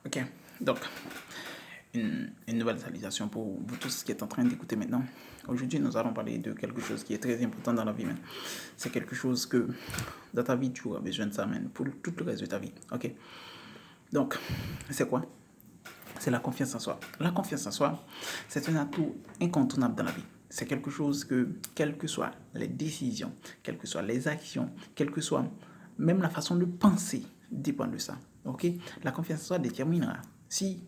Ok, donc une nouvelle salutation pour vous tous qui êtes en train d'écouter maintenant. Aujourd'hui, nous allons parler de quelque chose qui est très important dans la vie. C'est quelque chose que dans ta vie, tu auras besoin de ça pour tout le reste de ta vie. Ok, donc c'est quoi? C'est la confiance en soi. La confiance en soi, c'est un atout incontournable dans la vie. C'est quelque chose que, quelles que soient les décisions, quelles que soient les actions, quelle que soit même la façon de penser, dépend de ça. Ok? La confiance en soi déterminera si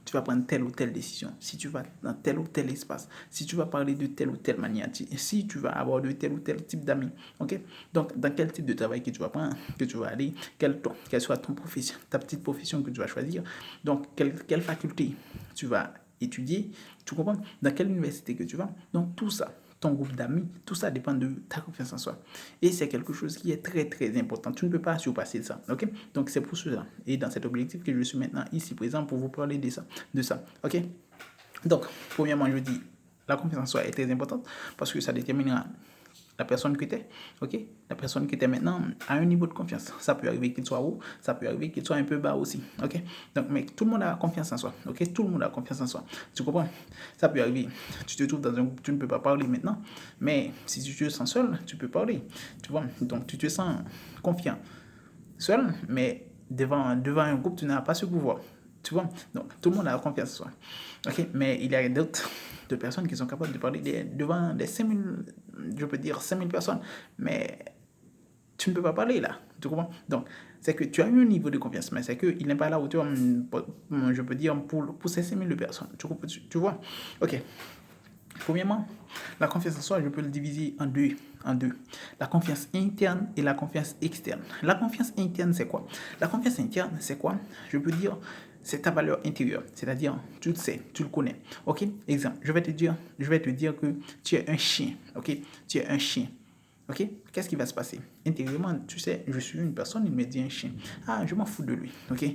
tu vas prendre telle ou telle décision, si tu vas dans tel ou tel espace, si tu vas parler de telle ou telle manière, si tu vas avoir de tel ou tel type d'amis. Ok? Donc, dans quel type de travail que tu vas prendre, que tu vas aller, quelle soit ton profession, ta petite profession que tu vas choisir, donc quelle faculté tu vas étudier, tu comprends? Dans quelle université que tu vas. Donc, tout ça, ton groupe d'amis, tout ça dépend de ta confiance en soi. Et c'est quelque chose qui est très très important. Tu ne peux pas surpasser ça. Ok? Donc c'est pour cela. Et dans cet objectif que je suis maintenant ici présent pour vous parler de ça. Ok? Donc, premièrement, je dis, la confiance en soi est très importante parce que ça déterminera la personne que tu es, ok? La personne que tu es maintenant a un niveau de confiance. Ça peut arriver qu'il soit haut, ça peut arriver qu'il soit un peu bas aussi, ok? Donc, mais tout le monde a confiance en soi, ok? Tout le monde a confiance en soi. Tu comprends? Ça peut arriver. Tu te trouves dans un groupe, tu ne peux pas parler maintenant, mais si tu te sens seul, tu peux parler, tu vois? Donc, tu te sens confiant seul, mais devant un groupe, tu n'as pas ce pouvoir. Tu vois? Donc, tout le monde a confiance en soi. Ok? Mais il y a d'autres de personnes qui sont capables de parler devant des 5000, je peux dire 5000 personnes, mais tu ne peux pas parler là. Tu comprends? Donc, c'est que tu as eu un niveau de confiance, mais c'est qu'il n'est pas là où tu je peux dire, pour ces 5000 personnes. Tu vois? Ok. Premièrement, la confiance en soi, je peux le diviser en deux. En deux. La confiance interne et la confiance externe. La confiance interne, c'est quoi? La confiance interne, c'est quoi? Je peux dire, c'est ta valeur intérieure. C'est-à-dire, tu le sais, tu le connais. Ok? Exemple, je vais te dire que tu es un chien. Ok? Tu es un chien. Ok? Qu'est-ce qui va se passer? Intérieurement, tu sais, je suis une personne, il me dit un chien. Ah, je m'en fous de lui. Ok?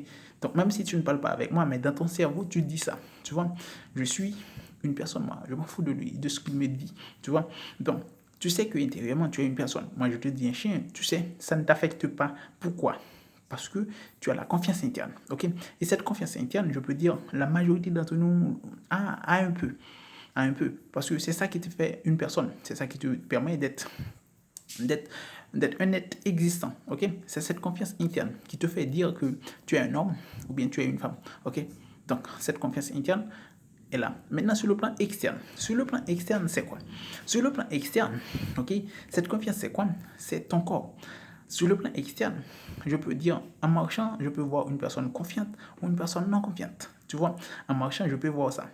Donc, même si tu ne parles pas avec moi, mais dans ton cerveau, tu dis ça. Tu vois? Je suis une personne, moi. Je m'en fous de lui, de ce qu'il me dit. Tu vois? Donc, tu sais que intérieurement, tu es une personne. Moi, je te dis un chien. Tu sais, ça ne t'affecte pas. Pourquoi? Parce que tu as la confiance interne. Ok? Et cette confiance interne, je peux dire, la majorité d'entre nous a un peu. A un peu. Parce que c'est ça qui te fait une personne. C'est ça qui te permet d'être un être existant, ok? C'est cette confiance interne qui te fait dire que tu es un homme ou bien tu es une femme, ok? Donc, cette confiance interne est là. Maintenant, sur le plan externe. Sur le plan externe, c'est quoi? Sur le plan externe, ok? Cette confiance, c'est quoi? C'est ton corps. Sur le plan externe, je peux dire, en marchant, je peux voir une personne confiante ou une personne non confiante. Tu vois? En marchant, je peux voir ça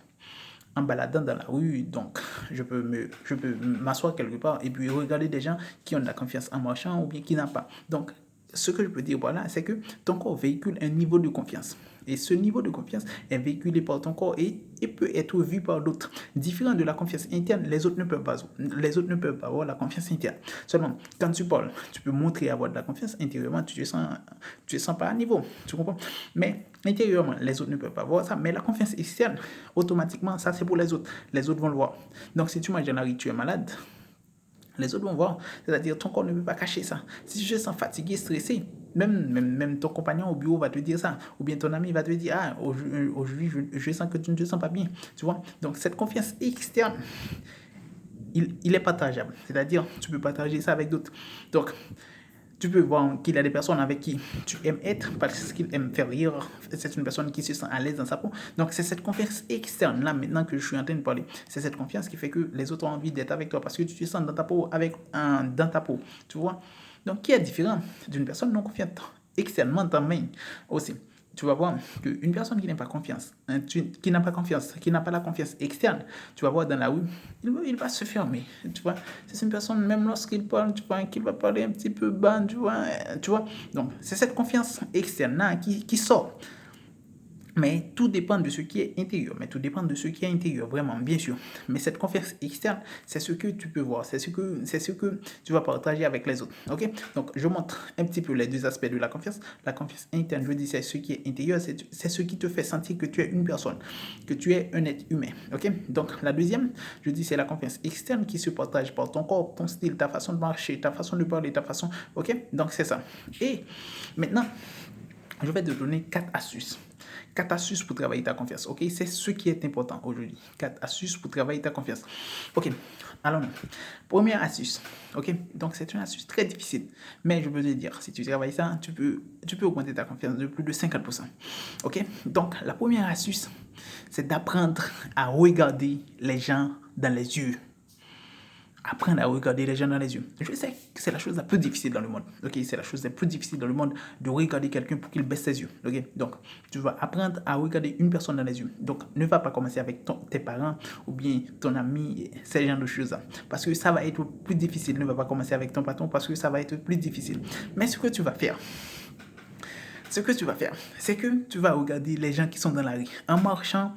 en baladant dans la rue, donc je peux m'asseoir quelque part et puis regarder des gens qui ont de la confiance en marchant ou bien qui n'ont pas. Donc, ce que je peux dire voilà, c'est que ton corps véhicule un niveau de confiance. Et ce niveau de confiance est véhiculé par ton corps et peut être vu par d'autres. Différent de la confiance interne, les autres ne peuvent pas avoir la confiance interne. Seulement, quand tu parles, tu peux montrer avoir de la confiance intérieurement, tu te sens pas à niveau. Tu comprends? Mais intérieurement, les autres ne peuvent pas voir ça. Mais la confiance externe, automatiquement, ça c'est pour les autres. Les autres vont le voir. Donc, si tu manges dans la rue, tu es malade, les autres vont voir. C'est-à-dire, ton corps ne peut pas cacher ça. Si tu te sens fatigué, stressé, même ton compagnon au bureau va te dire ça. Ou bien ton ami va te dire, ah, aujourd'hui, je sens que tu ne te sens pas bien. Tu vois? Donc, cette confiance externe, il est partageable. C'est-à-dire, tu peux partager ça avec d'autres. Donc, tu peux voir qu'il y a des personnes avec qui tu aimes être parce qu'il aime faire rire. C'est une personne qui se sent à l'aise dans sa peau. Donc, c'est cette confiance externe là maintenant que je suis en train de parler. C'est cette confiance qui fait que les autres ont envie d'être avec toi parce que tu te sens dans ta peau dans ta peau. Tu vois? Donc, qui est différent d'une personne non confiante externement dans main aussi. Tu vas voir qu'une personne qui n'a pas confiance, qui n'a pas confiance, qui n'a pas la confiance externe, tu vas voir dans la rue, il va se fermer. Tu vois, c'est une personne, même lorsqu'il parle, tu vois, qu'il va parler un petit peu bas, tu vois. Donc, c'est cette confiance externe là qui sort. Mais tout dépend de ce qui est intérieur. Mais tout dépend de ce qui est intérieur, vraiment, bien sûr. Mais cette confiance externe, c'est ce que tu peux voir. C'est ce que tu vas partager avec les autres. OK? Donc, je montre un petit peu les deux aspects de la confiance. La confiance interne, je dis, c'est ce qui est intérieur. C'est ce qui te fait sentir que tu es une personne, que tu es un être humain. OK? Donc, la deuxième, je dis, c'est la confiance externe qui se partage par ton corps, ton style, ta façon de marcher, ta façon de parler, ta façon. OK? Donc, c'est ça. Et maintenant, Je vais te donner 4 astuces. 4 astuces pour travailler ta confiance. Ok, c'est ce qui est important aujourd'hui. 4 astuces pour travailler ta confiance. Ok, alors première astuce. Ok, donc c'est une astuce très difficile. Mais je peux te dire, si tu travailles ça, tu peux augmenter ta confiance de plus de 50%. Ok, donc la première astuce, c'est d'apprendre à regarder les gens dans les yeux. Apprendre à regarder les gens dans les yeux. Je sais que c'est la chose la plus difficile dans le monde. Ok, c'est la chose la plus difficile dans le monde de regarder quelqu'un pour qu'il baisse ses yeux. Ok, donc tu vas apprendre à regarder une personne dans les yeux. Donc ne va pas commencer avec tes parents ou bien ton ami, ces genre de choses-là, parce que ça va être plus difficile. Ne va pas commencer avec ton patron parce que ça va être plus difficile. Mais ce que tu vas faire, c'est que tu vas regarder les gens qui sont dans la rue. En marchant,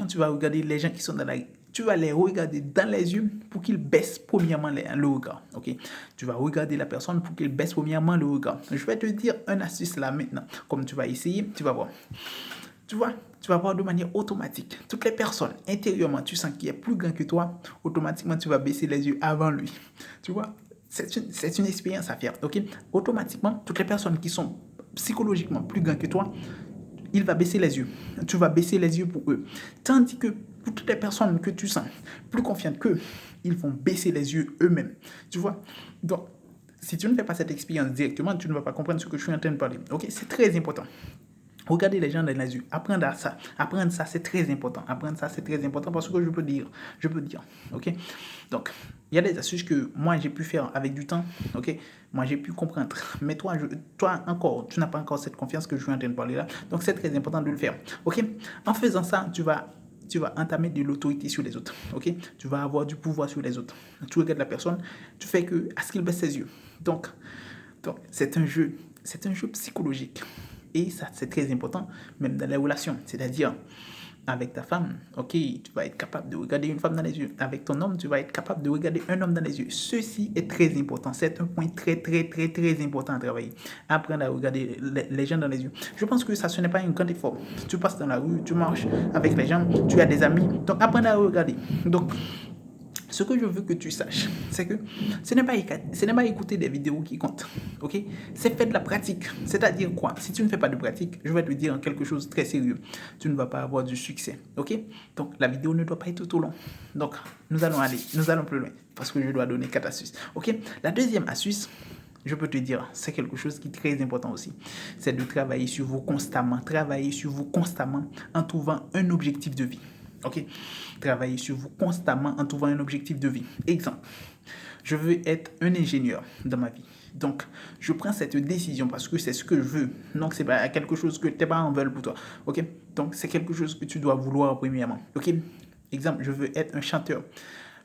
tu vas regarder les gens qui sont dans la rue. Tu vas les regarder dans les yeux pour qu'ils baissent premièrement le regard. Ok? Tu vas regarder la personne pour qu'il baisse premièrement le regard. Je vais te dire un astuce là maintenant. Comme tu vas essayer, tu vas voir. Tu vas voir de manière automatique. Toutes les personnes, intérieurement, tu sens qu'il est plus grand que toi, automatiquement, tu vas baisser les yeux avant lui. Tu vois? C'est une expérience à faire. Ok? Automatiquement, toutes les personnes qui sont psychologiquement plus grands que toi, il va baisser les yeux. Tu vas baisser les yeux pour eux. Tandis que pour toutes les personnes que tu sens plus confiantes qu'eux, ils vont baisser les yeux eux-mêmes. Tu vois? Donc, si tu ne fais pas cette expérience directement, tu ne vas pas comprendre ce que je suis en train de parler. Ok? C'est très important. Regardez les gens dans les yeux. Apprendre à ça. Apprendre ça, c'est très important. Apprendre ça, c'est très important parce que je peux dire. Ok? Donc, il y a des astuces que moi, j'ai pu faire avec du temps. Ok? Moi, j'ai pu comprendre. Mais toi encore, tu n'as pas encore cette confiance que je suis en train de parler là. Donc, c'est très important de le faire. Ok? En faisant ça, tu vas entamer de l'autorité sur les autres. Ok? Tu vas avoir du pouvoir sur les autres. Tu regardes la personne, tu fais que à ce qu'il baisse ses yeux. Donc c'est un jeu psychologique. Et ça, c'est très important, même dans les relations. C'est-à-dire, avec ta femme, ok, tu vas être capable de regarder une femme dans les yeux. Avec ton homme, tu vas être capable de regarder un homme dans les yeux. Ceci est très important. C'est un point très, très, très, très important à travailler. Apprendre à regarder les gens dans les yeux. Je pense que ça, ce n'est pas un grand effort. Tu passes dans la rue, tu marches avec les gens, tu as des amis. Donc, apprendre à regarder. Donc, ce que je veux que tu saches, c'est que ce n'est pas écouter des vidéos qui comptent. Ok? C'est faire de la pratique. C'est-à-dire quoi? Si tu ne fais pas de pratique, je vais te dire quelque chose de très sérieux. Tu ne vas pas avoir du succès. Ok? Donc, la vidéo ne doit pas être tout long. Donc, nous allons plus loin parce que je dois donner 4 astuces. Ok? La deuxième astuce, je peux te dire, c'est quelque chose qui est très important aussi. C'est de travailler sur vous constamment. Travailler sur vous constamment en trouvant un objectif de vie. Ok? Travailler sur vous constamment en trouvant un objectif de vie. Exemple, je veux être un ingénieur dans ma vie. Donc, je prends cette décision parce que c'est ce que je veux. Donc, c'est pas quelque chose que tes parents veulent pour toi. Ok? Donc, c'est quelque chose que tu dois vouloir premièrement. Ok? Exemple, je veux être un chanteur.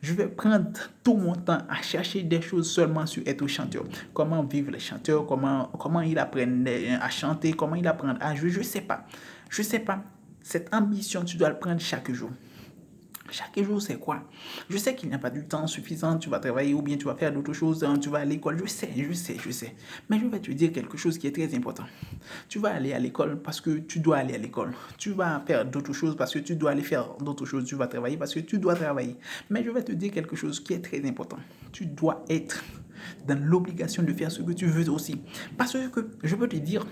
Je vais prendre tout mon temps à chercher des choses seulement sur être chanteur. Comment vivre les chanteurs, comment ils apprennent à chanter, comment ils apprennent à jouer, je sais pas. Cette ambition, tu dois le prendre chaque jour. Chaque jour, c'est quoi? Je sais qu'il n'y a pas du temps suffisant, tu vas travailler ou bien tu vas faire d'autres choses, tu vas à l'école, je sais. Mais je vais te dire quelque chose qui est très important. Tu vas aller à l'école parce que tu dois aller à l'école. Tu vas faire d'autres choses parce que tu dois aller faire d'autres choses. Tu vas travailler parce que tu dois travailler. Mais je vais te dire quelque chose qui est très important. Tu dois être dans l'obligation de faire ce que tu veux aussi. Parce que, je peux te dire,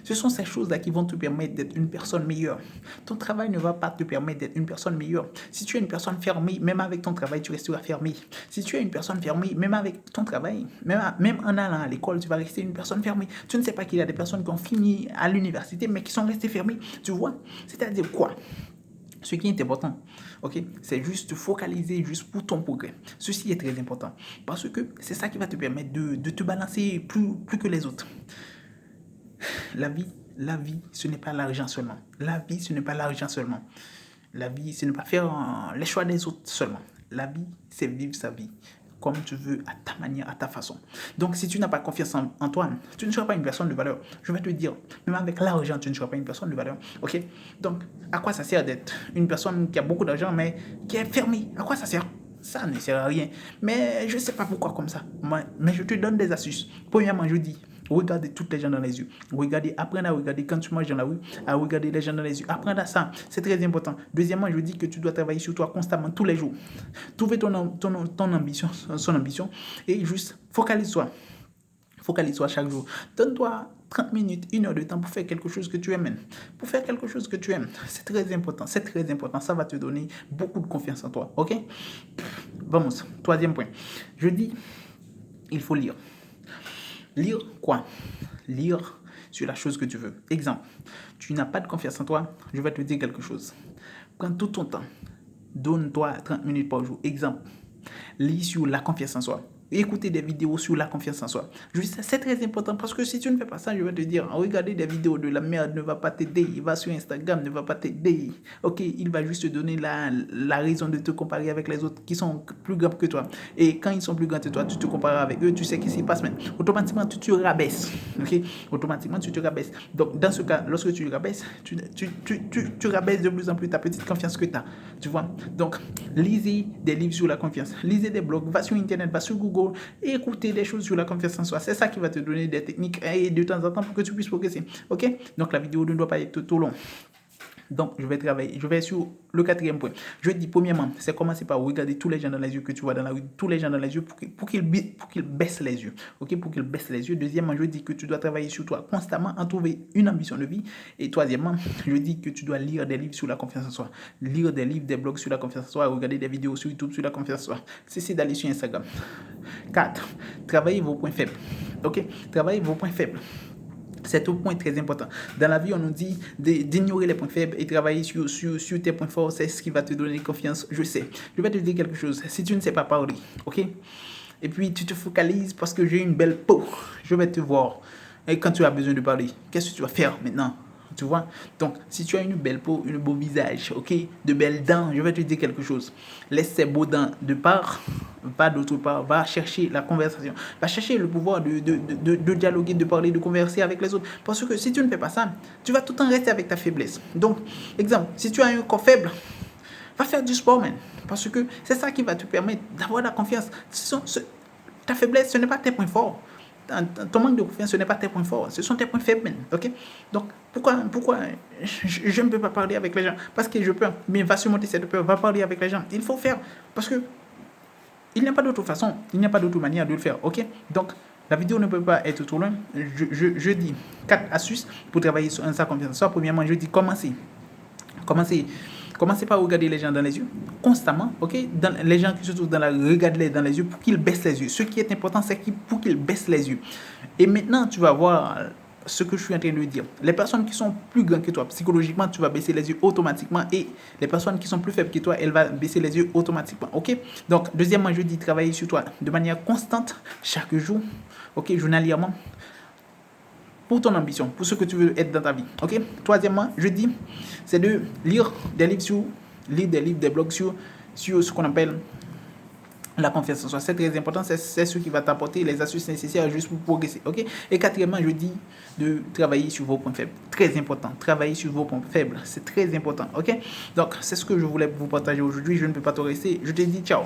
ce sont ces choses-là qui vont te permettre d'être une personne meilleure. Ton travail ne va pas te permettre d'être une personne meilleure. Si tu es une personne fermée, même avec ton travail, tu resteras fermé. Si tu es une personne fermée, même avec ton travail, même en allant à l'école, tu vas rester une personne fermée. Tu ne sais pas qu'il y a des personnes qui ont fini à l'université, mais qui sont restées fermées. Tu vois? C'est-à-dire quoi? Ce qui est important, ok, c'est juste te focaliser juste pour ton progrès. Ceci est très important parce que c'est ça qui va te permettre de te balancer plus que les autres. La vie, ce n'est pas l'argent seulement. La vie, ce n'est pas l'argent seulement. La vie, ce n'est pas faire les choix des autres seulement. La vie, c'est vivre sa vie comme tu veux, à ta manière, à ta façon. Donc, si tu n'as pas confiance en toi, tu ne seras pas une personne de valeur. Je vais te dire, même avec l'argent, tu ne seras pas une personne de valeur. Ok? Donc, à quoi ça sert d'être une personne qui a beaucoup d'argent, mais qui est fermée? À quoi ça sert? Ça ne sert à rien. Mais je ne sais pas pourquoi comme ça. Mais je te donne des astuces. Premièrement, je dis, regardez toutes les gens dans les yeux. Apprends à regarder quand tu marches dans la rue, à regarder les gens dans les yeux. Apprends à ça. C'est très important. Deuxièmement, je dis que tu dois travailler sur toi constamment, tous les jours. Trouver ton ambition, son ambition, et juste focalise-toi. Focalise-toi chaque jour. Donne-toi 30 minutes, 1 heure de temps pour faire quelque chose que tu aimes. Pour faire quelque chose que tu aimes. C'est très important. C'est très important. Ça va te donner beaucoup de confiance en toi. OK? Vamos. Troisième point. Je dis, il faut lire. Lire quoi? Lire sur la chose que tu veux. Exemple, tu n'as pas de confiance en toi, je vais te dire quelque chose. Prends tout ton temps. Donne-toi 30 minutes par jour. Exemple, lis sur la confiance en soi. Écouter des vidéos sur la confiance en soi. C'est très important parce que si tu ne fais pas ça, je vais te dire, regarder des vidéos de la merde ne va pas t'aider. Il va sur Instagram, ne va pas t'aider. Ok, il va juste te donner la raison de te comparer avec les autres qui sont plus grands que toi. Et quand ils sont plus grands que toi, tu te compares avec eux, tu sais qu'est-ce qui se passe, mais automatiquement, tu te rabaisses. Ok, automatiquement, tu te rabaisses. Donc, dans ce cas, lorsque tu rabaisses, tu rabaisses de plus en plus ta petite confiance que tu as. Tu vois? Donc, lisez des livres sur la confiance. Lisez des blogs, va sur Internet, va sur Google. Et écouter des choses sur la confiance en soi. C'est ça qui va te donner des techniques et de temps en temps pour que tu puisses progresser. Ok? Donc la vidéo ne doit pas être trop longue. Donc, je vais sur le quatrième point. Je dis, premièrement, c'est commencer par regarder tous les gens dans les yeux que tu vois dans la rue, tous les gens dans les yeux pour qu'ils baissent les yeux. Ok, pour qu'ils baissent les yeux. Deuxièmement, je dis que tu dois travailler sur toi constamment, en trouver une ambition de vie. Et troisièmement, je dis que tu dois lire des livres sur la confiance en soi. Lire des livres, des blogs sur la confiance en soi, regarder des vidéos sur YouTube sur la confiance en soi. Cessez d'aller sur Instagram. 4. Travaillez vos points faibles. Ok, travaillez vos points faibles. C'est un point très important. Dans la vie, on nous dit d'ignorer les points faibles et travailler sur tes points forts. C'est ce qui va te donner confiance. Je sais. Je vais te dire quelque chose. Si tu ne sais pas parler, ok? Et puis tu te focalises parce que j'ai une belle peau. Je vais te voir. Et quand tu as besoin de parler, qu'est-ce que tu vas faire maintenant? Tu vois? Donc, si tu as une belle peau, un beau visage, ok, de belles dents, je vais te dire quelque chose. Laisse ces beaux dents de part, pas d'autre part. Va chercher la conversation. Va chercher le pouvoir de dialoguer, de parler, de converser avec les autres. Parce que si tu ne fais pas ça, tu vas tout le temps rester avec ta faiblesse. Donc, exemple, si tu as un corps faible, va faire du sport, man. Parce que c'est ça qui va te permettre d'avoir la confiance. Ta faiblesse, ce n'est pas tes points forts. Ton manque de confiance, ce n'est pas tes points forts, ce sont tes points faibles. Ok? Donc, pourquoi je ne peux pas parler avec les gens? Parce que je peux. Mais va surmonter cette peur, va parler avec les gens. Il faut faire. Parce que il n'y a pas d'autre façon, il n'y a pas d'autre manière de le faire. Ok? Donc, la vidéo ne peut pas être trop loin. Je dis 4 astuces pour travailler sur sa confiance. Soit, premièrement, je dis Commencez par regarder les gens dans les yeux, constamment, ok? Les gens qui se trouvent dans la rue, regarde-les dans les yeux pour qu'ils baissent les yeux. Ce qui est important, c'est pour qu'ils baissent les yeux. Et maintenant, tu vas voir ce que je suis en train de dire. Les personnes qui sont plus grandes que toi, psychologiquement, tu vas baisser les yeux automatiquement. Et les personnes qui sont plus faibles que toi, elles vont baisser les yeux automatiquement, ok? Donc, deuxièmement, je dis travailler sur toi de manière constante, chaque jour, ok? Journalièrement. Pour ton ambition, pour ce que tu veux être dans ta vie. Ok? Troisièmement, je dis, c'est de lire des livres des blogs sur ce qu'on appelle la confiance en soi. C'est très important, c'est ce qui va t'apporter les astuces nécessaires juste pour progresser. Ok? Et quatrièmement, je dis de travailler sur vos points faibles. Très important. Travailler sur vos points faibles. C'est très important. Ok? Donc, c'est ce que je voulais vous partager aujourd'hui. Je ne peux pas te rester. Je te dis ciao.